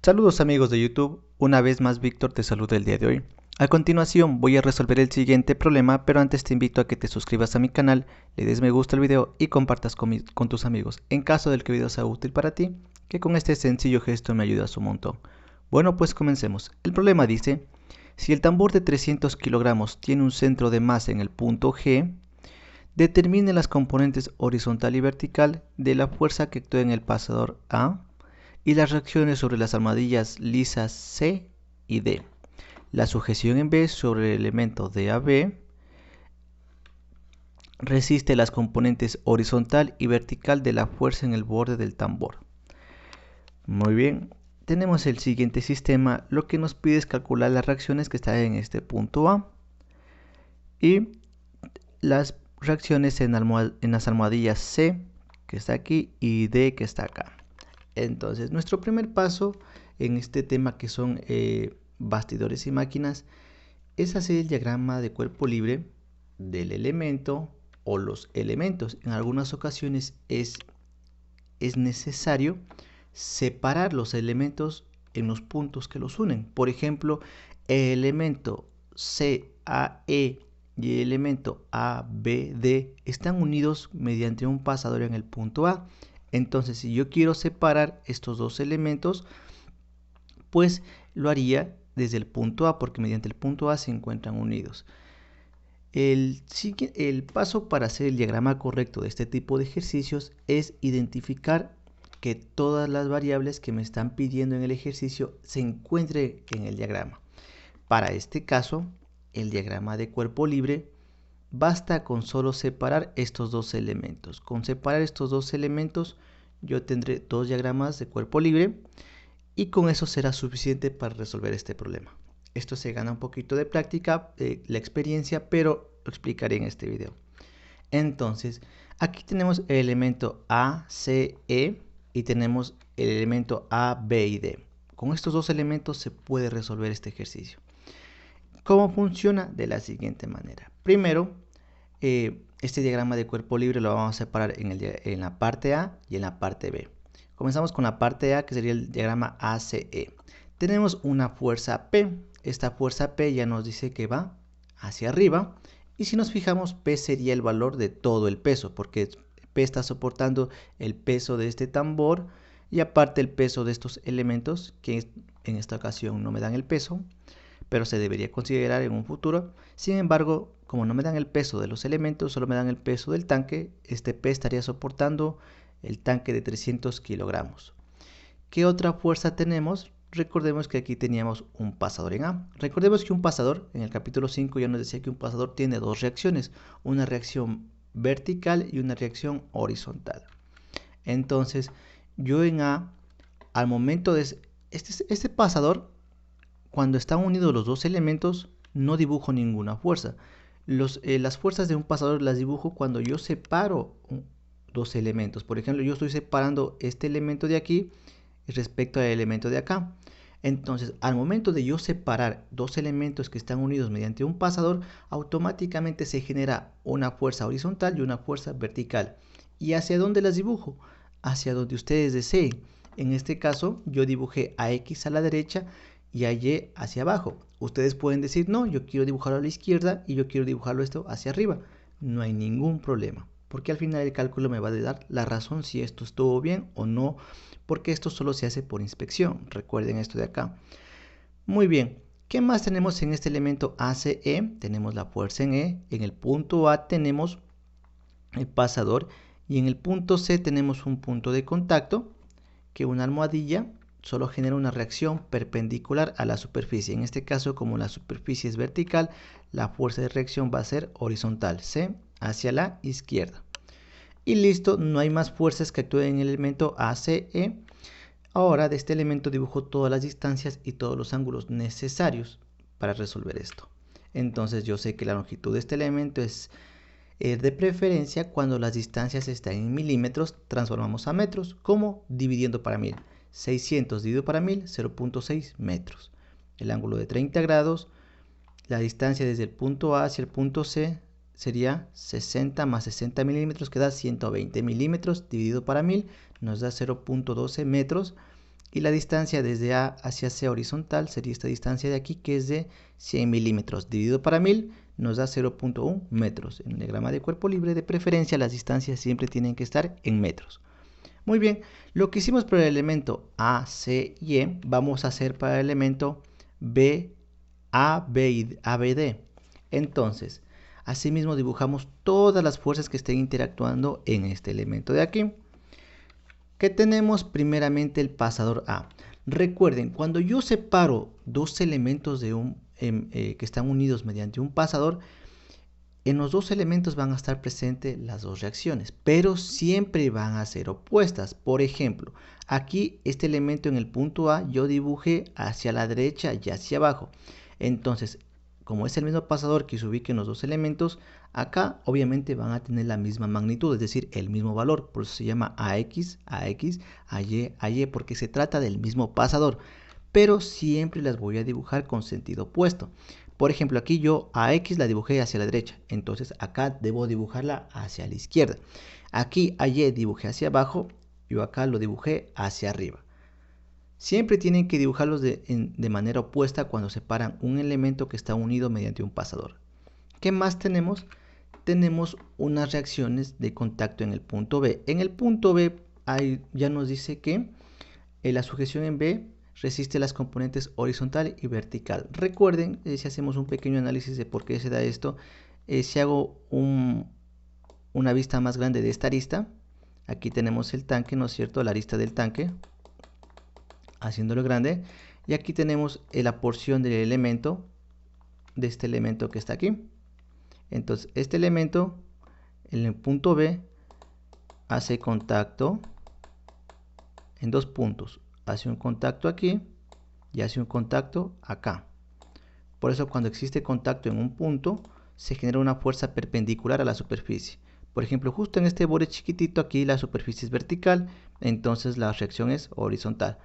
Saludos amigos de YouTube, una vez más Víctor te saluda el día de hoy. A continuación voy a resolver el siguiente problema, pero antes te invito a que te suscribas a mi canal, le des me gusta al video y compartas con tus amigos, en caso del que el video sea útil para ti, que con este sencillo gesto me ayudas un montón. Bueno, pues comencemos. El problema dice, si el tambor de 300 kilogramos tiene un centro de masa en el punto G, determine las componentes horizontal y vertical de la fuerza que actúa en el pasador A y las reacciones sobre las almohadillas lisas C y D. La sujeción en B sobre el elemento DAB resiste las componentes horizontal y vertical de la fuerza en el borde del tambor. Muy bien, tenemos el siguiente sistema. Lo que nos pide es calcular las reacciones que están en este punto A y las reacciones en las almohadillas C, que está aquí, y D, que está acá. Entonces, nuestro primer paso en este tema, que son bastidores y máquinas, es hacer el diagrama de cuerpo libre del elemento o los elementos. En algunas ocasiones es necesario separar los elementos en los puntos que los unen. Por ejemplo, el elemento CAE y el elemento ABD están unidos mediante un pasador en el punto A. Entonces, si yo quiero separar estos dos elementos, pues lo haría desde el punto A, porque mediante el punto A se encuentran unidos. El paso para hacer el diagrama correcto de este tipo de ejercicios es identificar que todas las variables que me están pidiendo en el ejercicio se encuentren en el diagrama. Para este caso, el diagrama de cuerpo libre, basta con solo separar estos dos elementos. Con separar estos dos elementos, yo tendré dos diagramas de cuerpo libre y con eso será suficiente para resolver este problema. Esto se gana un poquito de práctica, la experiencia, pero lo explicaré en este video. Entonces, aquí tenemos el elemento A, C, E y tenemos el elemento A, B y D. Con estos dos elementos se puede resolver este ejercicio. ¿Cómo funciona? De la siguiente manera. Primero, este diagrama de cuerpo libre lo vamos a separar en la parte A y en la parte B. Comenzamos con la parte A, que sería el diagrama ACE. Tenemos una fuerza P. Esta fuerza P ya nos dice que va hacia arriba. Y si nos fijamos, P sería el valor de todo el peso, porque P está soportando el peso de este tambor y aparte el peso de estos elementos, que en esta ocasión no me dan el peso, pero se debería considerar en un futuro. Sin embargo, como no me dan el peso de los elementos, solo me dan el peso del tanque, este P estaría soportando el tanque de 300 kilogramos. ¿Qué otra fuerza tenemos? Recordemos que aquí teníamos un pasador en A. Recordemos que un pasador, en el capítulo 5 ya nos decía que un pasador tiene dos reacciones, una reacción vertical y una reacción horizontal. Entonces, yo en A, al momento de este pasador, cuando están unidos los dos elementos, no dibujo ninguna fuerza. Las fuerzas de un pasador las dibujo cuando yo separo dos elementos. Por ejemplo, yo estoy separando este elemento de aquí respecto al elemento de acá. Entonces, al momento de yo separar dos elementos que están unidos mediante un pasador, automáticamente se genera una fuerza horizontal y una fuerza vertical. ¿Y hacia dónde las dibujo? Hacia donde ustedes deseen. En este caso, yo dibujé a X a la derecha y a Y hacia abajo. Ustedes pueden decir, no, yo quiero dibujarlo a la izquierda y yo quiero dibujarlo esto hacia arriba. No hay ningún problema, porque al final el cálculo me va a dar la razón si esto estuvo bien o no, porque esto solo se hace por inspección. Recuerden esto de acá. Muy bien, ¿qué más tenemos en este elemento ACE? Tenemos la fuerza en E, en el punto A tenemos el pasador y en el punto C tenemos un punto de contacto que una almohadilla solo genera una reacción perpendicular a la superficie. En este caso, como la superficie es vertical, la fuerza de reacción va a ser horizontal, C hacia la izquierda. Y listo, no hay más fuerzas que actúen en el elemento ACE. Ahora de este elemento dibujo todas las distancias y todos los ángulos necesarios para resolver esto. Entonces yo sé que la longitud de este elemento es de preferencia cuando las distancias están en milímetros, transformamos a metros, como dividiendo para 1000. 600 dividido para 1000, 0.6 metros. El ángulo de 30 grados, la distancia desde el punto A hacia el punto C sería 60 más 60 milímetros, que da 120 milímetros, dividido para 1000, nos da 0.12 metros, y la distancia desde A hacia C horizontal sería esta distancia de aquí, que es de 100 milímetros. Dividido para 1000 nos da 0.1 metros. En el diagrama de cuerpo libre, de preferencia, las distancias siempre tienen que estar en metros. Muy bien, lo que hicimos para el elemento A, C y E, vamos a hacer para el elemento B, A, B, D. Entonces, asimismo dibujamos todas las fuerzas que estén interactuando en este elemento de aquí. ¿Qué tenemos? Primeramente el pasador A. Recuerden, cuando yo separo dos elementos que están unidos mediante un pasador, en los dos elementos van a estar presentes las dos reacciones, pero siempre van a ser opuestas. Por ejemplo, aquí este elemento en el punto A yo dibujé hacia la derecha y hacia abajo. Entonces, como es el mismo pasador que se ubica en los dos elementos, acá obviamente van a tener la misma magnitud, es decir, el mismo valor. Por eso se llama AX, AX, AY, porque se trata del mismo pasador. Pero siempre las voy a dibujar con sentido opuesto. Por ejemplo, aquí yo a X la dibujé hacia la derecha, entonces acá debo dibujarla hacia la izquierda. Aquí a Y dibujé hacia abajo, yo acá lo dibujé hacia arriba. Siempre tienen que dibujarlos de manera opuesta cuando separan un elemento que está unido mediante un pasador. ¿Qué más tenemos? Tenemos unas reacciones de contacto en el punto B. En el punto B ya nos dice que la sujeción en B resiste las componentes horizontal y vertical. Recuerden, si hacemos un pequeño análisis de por qué se da esto, si hago una vista más grande de esta arista, aquí tenemos el tanque, ¿no es cierto? La arista del tanque, haciéndolo grande, y aquí tenemos la porción del elemento, de este elemento que está aquí. Entonces, este elemento, en el punto B, hace contacto en dos puntos. Hace un contacto aquí y hace un contacto acá. Por eso cuando existe contacto en un punto, se genera una fuerza perpendicular a la superficie. Por ejemplo, justo en este borde chiquitito aquí la superficie es vertical, entonces la reacción es horizontal.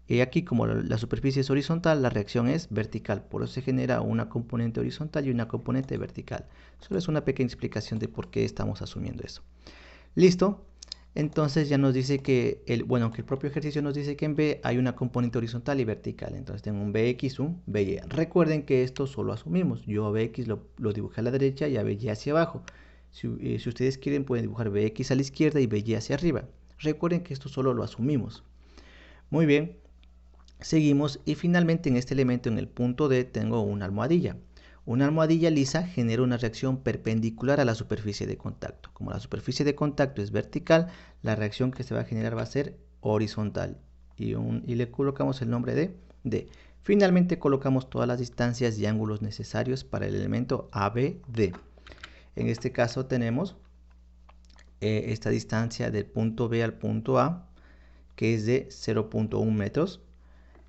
Y aquí como la superficie es horizontal, la reacción es vertical. Por eso se genera una componente horizontal y una componente vertical. Solo es una pequeña explicación de por qué estamos asumiendo eso. Listo. Entonces ya nos dice que el propio ejercicio nos dice que en B hay una componente horizontal y vertical. Entonces tengo un BX, un BY. Recuerden que esto solo asumimos. Yo a BX lo dibujé a la derecha y a BY hacia abajo. Si ustedes quieren pueden dibujar BX a la izquierda y BY hacia arriba. Recuerden que esto solo lo asumimos. Muy bien. Seguimos y finalmente en este elemento en el punto D tengo una almohadilla. Una almohadilla lisa genera una reacción perpendicular a la superficie de contacto. Como la superficie de contacto es vertical, la reacción que se va a generar va a ser horizontal. Y le colocamos el nombre de D. Finalmente colocamos todas las distancias y ángulos necesarios para el elemento ABD. En este caso tenemos esta distancia del punto B al punto A, que es de 0.1 metros.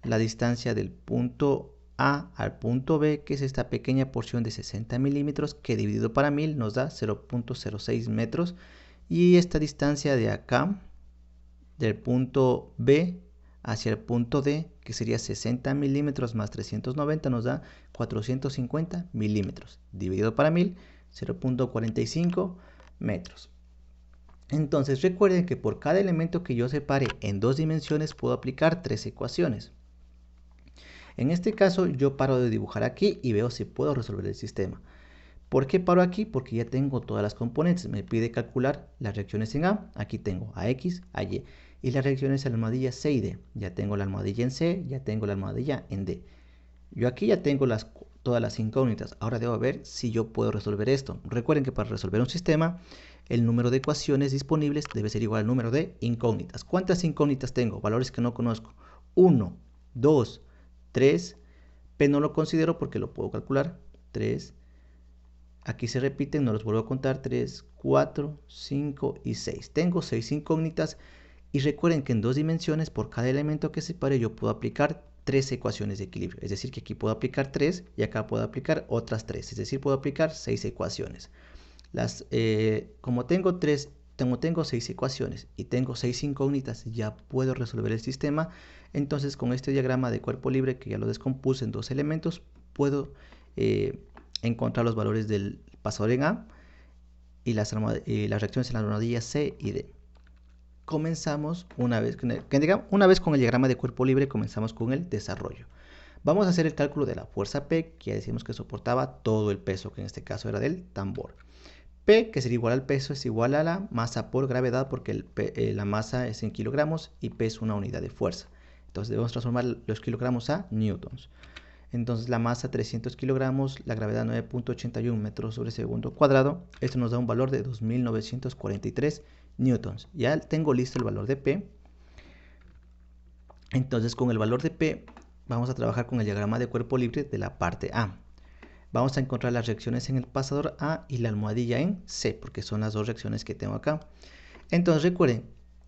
La distancia del punto A al punto B, que es esta pequeña porción de 60 milímetros, que dividido para 1000 nos da 0.06 metros. Y esta distancia de acá, del punto B hacia el punto D, que sería 60 milímetros más 390, nos da 450 milímetros. Dividido para 1000, 0.45 metros. Entonces recuerden que por cada elemento que yo separe en dos dimensiones puedo aplicar tres ecuaciones. En este caso yo paro de dibujar aquí y veo si puedo resolver el sistema. ¿Por qué paro aquí? Porque ya tengo todas las componentes. Me pide calcular las reacciones en A. Aquí tengo AX, AY. Y las reacciones en la almohadilla C y D. Ya tengo la almohadilla en C, ya tengo la almohadilla en D. Yo aquí ya tengo todas las incógnitas. Ahora debo ver si yo puedo resolver esto. Recuerden que para resolver un sistema, el número de ecuaciones disponibles debe ser igual al número de incógnitas. ¿Cuántas incógnitas tengo? Valores que no conozco. 1, 2, 3, P no lo considero porque lo puedo calcular. 3, aquí se repiten, no los vuelvo a contar. 3, 4, 5 y 6. Tengo 6 incógnitas y recuerden que en dos dimensiones por cada elemento que separe yo puedo aplicar 3 ecuaciones de equilibrio. Es decir que aquí puedo aplicar 3 y acá puedo aplicar otras 3. Es decir, puedo aplicar 6 ecuaciones. Como tengo 6 ecuaciones y tengo 6 incógnitas, ya puedo resolver el sistema. Entonces con este diagrama de cuerpo libre que ya lo descompuse en dos elementos, puedo encontrar los valores del pasador en A y las reacciones en la almohadilla C y D. comenzamos una vez con el diagrama de cuerpo libre, comenzamos con el desarrollo. Vamos a hacer el cálculo de la fuerza P, que ya decimos que soportaba todo el peso, que en este caso era del tambor. P, que sería igual al peso, es igual a la masa por gravedad, porque la masa es en kilogramos y P es una unidad de fuerza. Entonces debemos transformar los kilogramos a newtons. Entonces la masa 300 kilogramos, la gravedad 9.81 metros sobre segundo cuadrado. Esto nos da un valor de 2.943 newtons. Ya tengo listo el valor de P. Entonces con el valor de P vamos a trabajar con el diagrama de cuerpo libre de la parte A. Vamos a encontrar las reacciones en el pasador A y la almohadilla en C, porque son las dos reacciones que tengo acá. Entonces recuerden,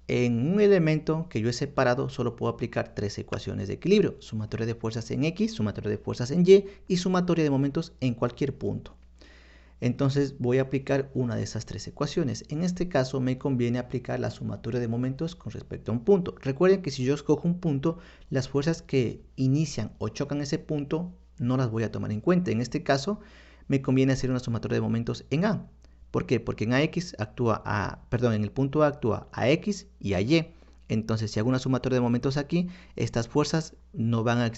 en un elemento que yo he separado solo puedo aplicar tres ecuaciones de equilibrio: sumatoria de fuerzas en X, sumatoria de fuerzas en Y y sumatoria de momentos en cualquier punto. Entonces voy a aplicar una de esas tres ecuaciones. En este caso me conviene aplicar la sumatoria de momentos con respecto a un punto. Recuerden que si yo escojo un punto, las fuerzas que inician o chocan ese punto no las voy a tomar en cuenta. En este caso me conviene hacer una sumatoria de momentos en A. ¿Por qué? Porque en en el punto A actúa a X y a Y. Entonces, si hago una sumatoria de momentos aquí, estas fuerzas no van a,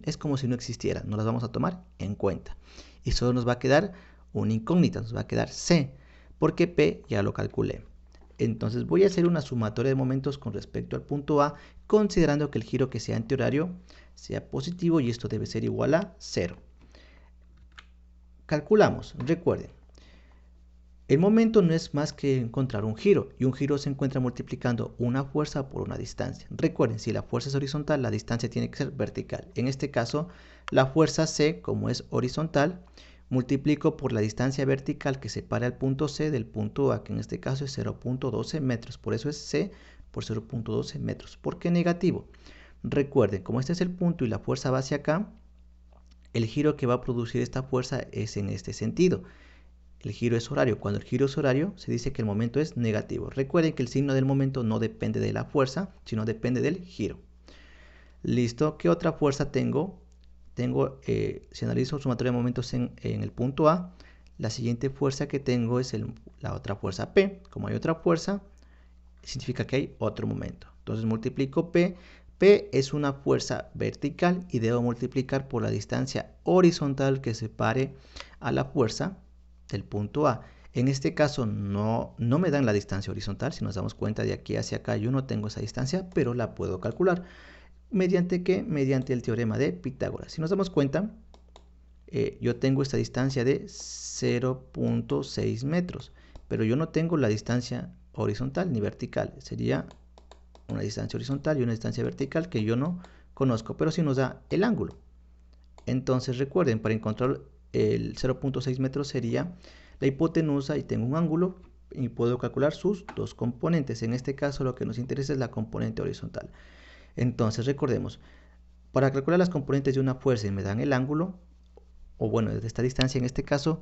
es como si no existieran, no las vamos a tomar en cuenta. Y solo nos va a quedar una incógnita, nos va a quedar C, porque P ya lo calculé. Entonces voy a hacer una sumatoria de momentos con respecto al punto A, considerando que el giro que sea antihorario sea positivo y esto debe ser igual a 0. Calculamos, recuerden, el momento no es más que encontrar un giro, y un giro se encuentra multiplicando una fuerza por una distancia. Recuerden, si la fuerza es horizontal, la distancia tiene que ser vertical. En este caso, la fuerza C, como es horizontal, multiplico por la distancia vertical que separa el punto C del punto A, que en este caso es 0.12 metros. Por eso es C por 0.12 metros. ¿Por qué negativo? Recuerden, como este es el punto y la fuerza va hacia acá, el giro que va a producir esta fuerza es en este sentido. El giro es horario. Cuando el giro es horario, se dice que el momento es negativo. Recuerden que el signo del momento no depende de la fuerza, sino depende del giro. Listo. ¿Qué otra fuerza tengo? Si analizo sumatoria de momentos en el punto A, la siguiente fuerza que tengo es la otra fuerza P. Como hay otra fuerza, significa que hay otro momento. Entonces multiplico P. P es una fuerza vertical y debo multiplicar por la distancia horizontal que separe a la fuerza del punto A. En este caso no me dan la distancia horizontal. Si nos damos cuenta, de aquí hacia acá yo no tengo esa distancia, pero la puedo calcular. ¿Mediante qué? Mediante el teorema de Pitágoras. Si nos damos cuenta, yo tengo esta distancia de 0.6 metros, pero yo no tengo la distancia horizontal ni vertical. Sería una distancia horizontal y una distancia vertical que yo no conozco, pero sí nos da el ángulo. Entonces recuerden, para encontrar el 0.6 metros sería la hipotenusa y tengo un ángulo y puedo calcular sus dos componentes. En este caso lo que nos interesa es la componente horizontal. Entonces recordemos, para calcular las componentes de una fuerza y me dan el ángulo, o bueno, desde esta distancia en este caso,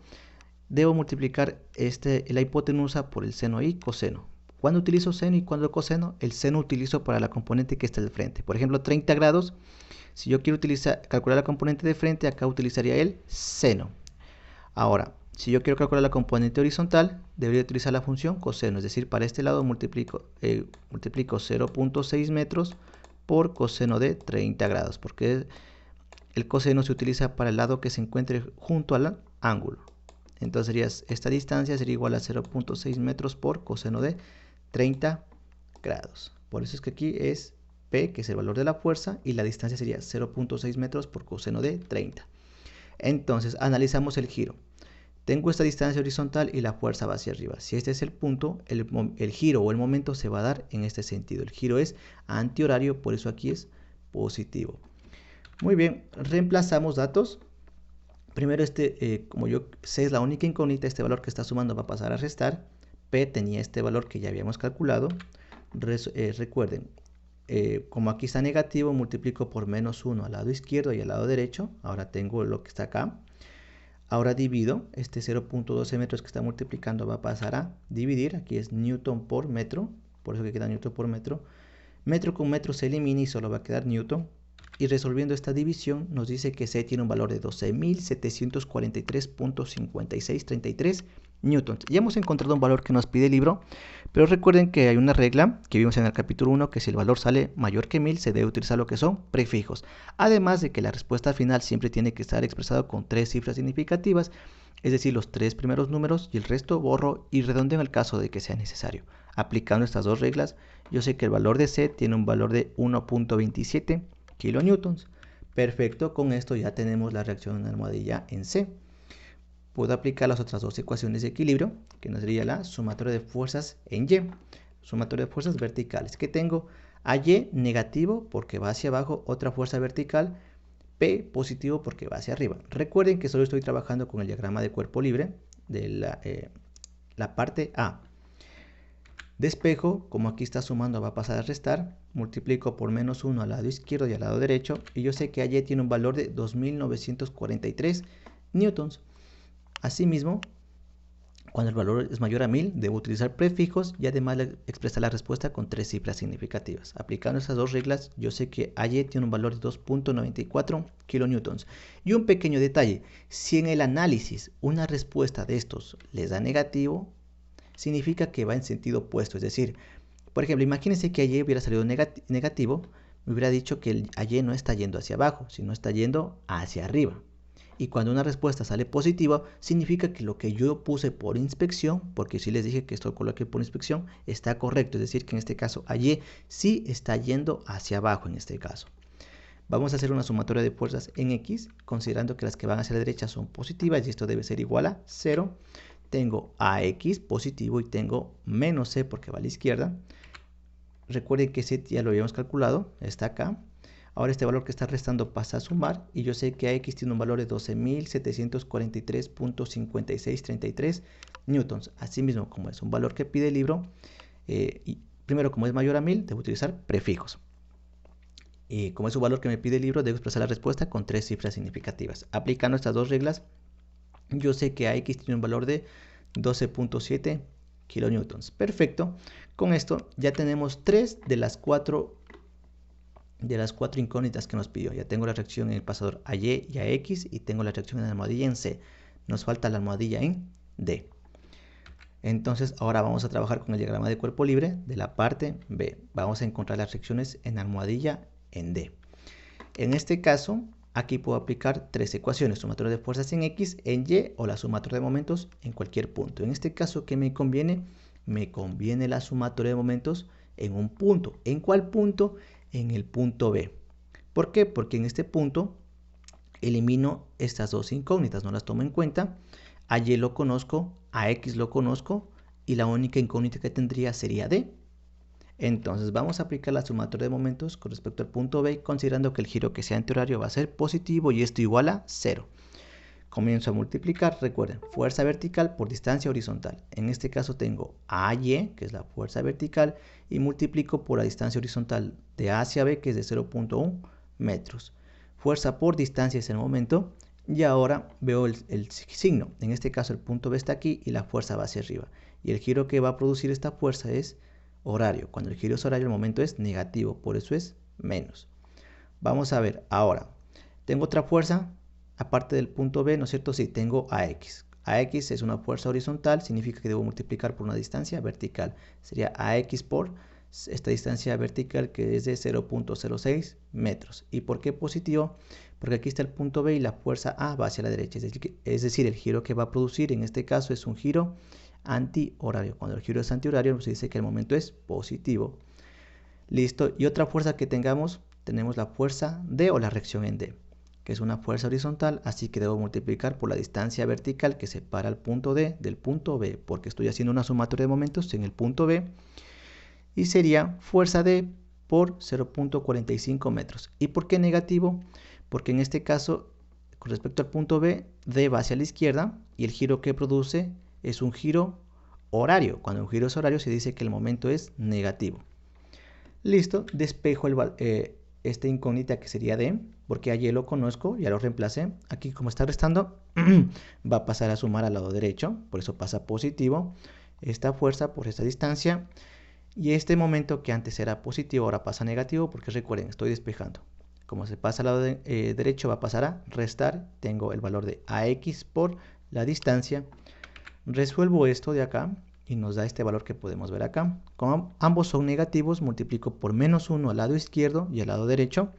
debo multiplicar la hipotenusa por el seno y coseno. ¿Cuándo utilizo seno y cuándo coseno? El seno utilizo para la componente que está al frente. Por ejemplo, 30 grados. Si yo quiero calcular la componente de frente, acá utilizaría el seno. Ahora, si yo quiero calcular la componente horizontal, debería utilizar la función coseno. Es decir, para este lado multiplico 0.6 metros por coseno de 30 grados. Porque el coseno se utiliza para el lado que se encuentre junto al ángulo. Entonces esta distancia sería igual a 0.6 metros por coseno de 30 grados. Por eso es que aquí es P, que es el valor de la fuerza, y la distancia sería 0.6 metros por coseno de 30. Entonces analizamos el giro. Tengo esta distancia horizontal y la fuerza va hacia arriba. Si este es el punto, el giro o el momento se va a dar en este sentido. El giro es antihorario, por eso aquí es positivo. Muy bien, reemplazamos datos. Primero como yo C es la única incógnita, este valor que está sumando va a pasar a restar. P tenía este valor que ya habíamos calculado. Recuerden, como aquí está negativo, multiplico por menos 1 al lado izquierdo y al lado derecho. Ahora tengo lo que está acá. Ahora divido, este 0.12 metros que está multiplicando va a pasar a dividir. Aquí es newton por metro, por eso que queda newton por metro. Metro con metro se elimina y solo va a quedar newton. Y resolviendo esta división nos dice que C tiene un valor de 12.743.5633 newtons. Ya hemos encontrado un valor que nos pide el libro, pero recuerden que hay una regla que vimos en el capítulo 1, que si el valor sale mayor que 1000 se debe utilizar lo que son prefijos. Además de que la respuesta final siempre tiene que estar expresada con 3 cifras significativas, es decir, los 3 primeros números y el resto borro y redondeo en el caso de que sea necesario. Aplicando estas dos reglas, yo sé que el valor de C tiene un valor de 1.27 kilonewtons. Perfecto, con esto ya tenemos la reacción en almohadilla en C. Puedo aplicar las otras dos ecuaciones de equilibrio, que nos sería la sumatoria de fuerzas en Y, sumatoria de fuerzas verticales, que tengo a Y negativo porque va hacia abajo, otra fuerza vertical, P positivo porque va hacia arriba. Recuerden que solo estoy trabajando con el diagrama de cuerpo libre de la parte A. Despejo, como aquí está sumando va a pasar a restar, multiplico por menos 1 al lado izquierdo y al lado derecho, y yo sé que Y tiene un valor de 2943 newtons. Asimismo, cuando el valor es mayor a 1000, debo utilizar prefijos y además expresar la respuesta con 3 cifras significativas. Aplicando esas dos reglas, yo sé que Y tiene un valor de 2.94 kilonewtons. Y un pequeño detalle, si en el análisis una respuesta de estos les da negativo, significa que va en sentido opuesto. Es decir, por ejemplo, imagínense que Y hubiera salido negativo, me hubiera dicho que el Y no está yendo hacia abajo, sino está yendo hacia arriba. Y cuando una respuesta sale positiva, significa que lo que yo puse por inspección, porque sí les dije que esto coloqué por inspección, está correcto. Es decir, que en este caso Y sí está yendo hacia abajo en este caso. Vamos a hacer una sumatoria de fuerzas en X, considerando que las que van hacia la derecha son positivas y esto debe ser igual a 0. Tengo AX positivo y tengo menos C porque va a la izquierda. Recuerden que C ya lo habíamos calculado, está acá. Ahora este valor que está restando pasa a sumar y yo sé que AX tiene un valor de 12.743.5633 newtons. Asimismo, como es un valor que pide el libro, y primero como es mayor a 1000, debo utilizar prefijos. Y como es un valor que me pide el libro, debo expresar la respuesta con 3 cifras significativas. Aplicando estas dos reglas, yo sé que AX tiene un valor de 12.7 kilonewtons. Perfecto. Con esto ya tenemos 3 de las 4 incógnitas que nos pidió. Ya tengo la reacción en el pasador a Y y a X y tengo la reacción en la almohadilla en C. Nos falta la almohadilla en D. Entonces ahora vamos a trabajar con el diagrama de cuerpo libre de la parte B. Vamos a encontrar las reacciones en almohadilla en D. En este caso, aquí puedo aplicar 3 ecuaciones, sumatoria de fuerzas en X, en Y o la sumatoria de momentos en cualquier punto. En este caso, ¿qué me conviene? Me conviene la sumatoria de momentos en un punto. ¿En cuál punto? En el punto B. ¿Por qué? Porque en este punto elimino estas dos incógnitas, no las tomo en cuenta. A Y lo conozco, a X lo conozco y la única incógnita que tendría sería D. Entonces vamos a aplicar la sumatoria de momentos con respecto al punto B, considerando que el giro que sea antihorario va a ser positivo y esto igual a 0. Comienzo a multiplicar, recuerden, fuerza vertical por distancia horizontal. En este caso tengo AY, que es la fuerza vertical, y multiplico por la distancia horizontal de A hacia B, que es de 0.1 metros. Fuerza por distancia es el momento, y ahora veo el signo. En este caso el punto B está aquí y la fuerza va hacia arriba. Y el giro que va a producir esta fuerza es horario. Cuando el giro es horario, el momento es negativo, por eso es menos. Vamos a ver ahora. Tengo otra fuerza, aparte del punto B, ¿no es cierto? Sí, tengo AX. AX es una fuerza horizontal, significa que debo multiplicar por una distancia vertical. Sería AX por esta distancia vertical que es de 0.06 metros. ¿Y por qué positivo? Porque aquí está el punto B y la fuerza A va hacia la derecha. Es decir, el giro que va a producir en este caso es un giro antihorario. Cuando el giro es antihorario, se dice que el momento es positivo. Listo. Y otra fuerza que tenemos la fuerza D o la reacción en D, que es una fuerza horizontal, así que debo multiplicar por la distancia vertical que separa el punto D del punto B, porque estoy haciendo una sumatoria de momentos en el punto B, y sería fuerza D por 0.45 metros. ¿Y por qué negativo? Porque en este caso, con respecto al punto B, D va hacia la izquierda y el giro que produce es un giro horario. Cuando un giro es horario se dice que el momento es negativo. Listo, despejo esta incógnita que sería D, porque ayer lo conozco, ya lo reemplacé. Aquí como está restando, va a pasar a sumar al lado derecho, por eso pasa positivo. Esta fuerza por esta distancia. Y este momento que antes era positivo ahora pasa a negativo, porque recuerden, estoy despejando. Como se pasa al lado derecho va a pasar a restar. Tengo el valor de AX por la distancia Resuelvo esto de acá y nos da este valor que podemos ver acá. Como ambos son negativos, multiplico por -1 al lado izquierdo y al lado derecho.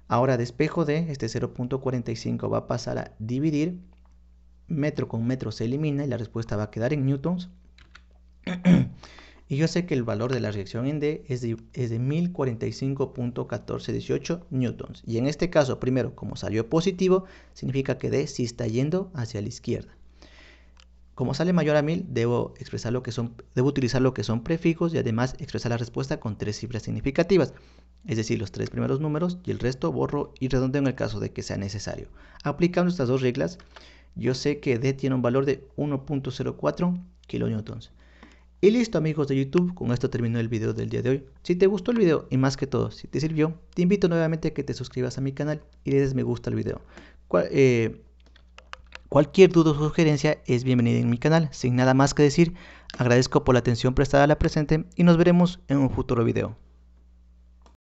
Ahora despejo de este 0.45 va a pasar a dividir. Metro con metro se elimina y la respuesta va a quedar en newtons. Y yo sé que el valor de la reacción en D es de 1045.1418 newtons. Y en este caso, primero, como salió positivo, significa que D sí está yendo hacia la izquierda. Como sale mayor a 1000, debo utilizar lo que son prefijos y además expresar la respuesta con 3 cifras significativas. Es decir, los 3 primeros números y el resto borro y redondeo en el caso de que sea necesario. Aplicando estas dos reglas, yo sé que D tiene un valor de 1.04 kilonewtons. Y listo, amigos de YouTube, con esto termino el video del día de hoy. Si te gustó el video y más que todo, si te sirvió, te invito nuevamente a que te suscribas a mi canal y le des me gusta al video. Cualquier duda o sugerencia es bienvenida en mi canal. Sin nada más que decir, agradezco por la atención prestada a la presente y nos veremos en un futuro video.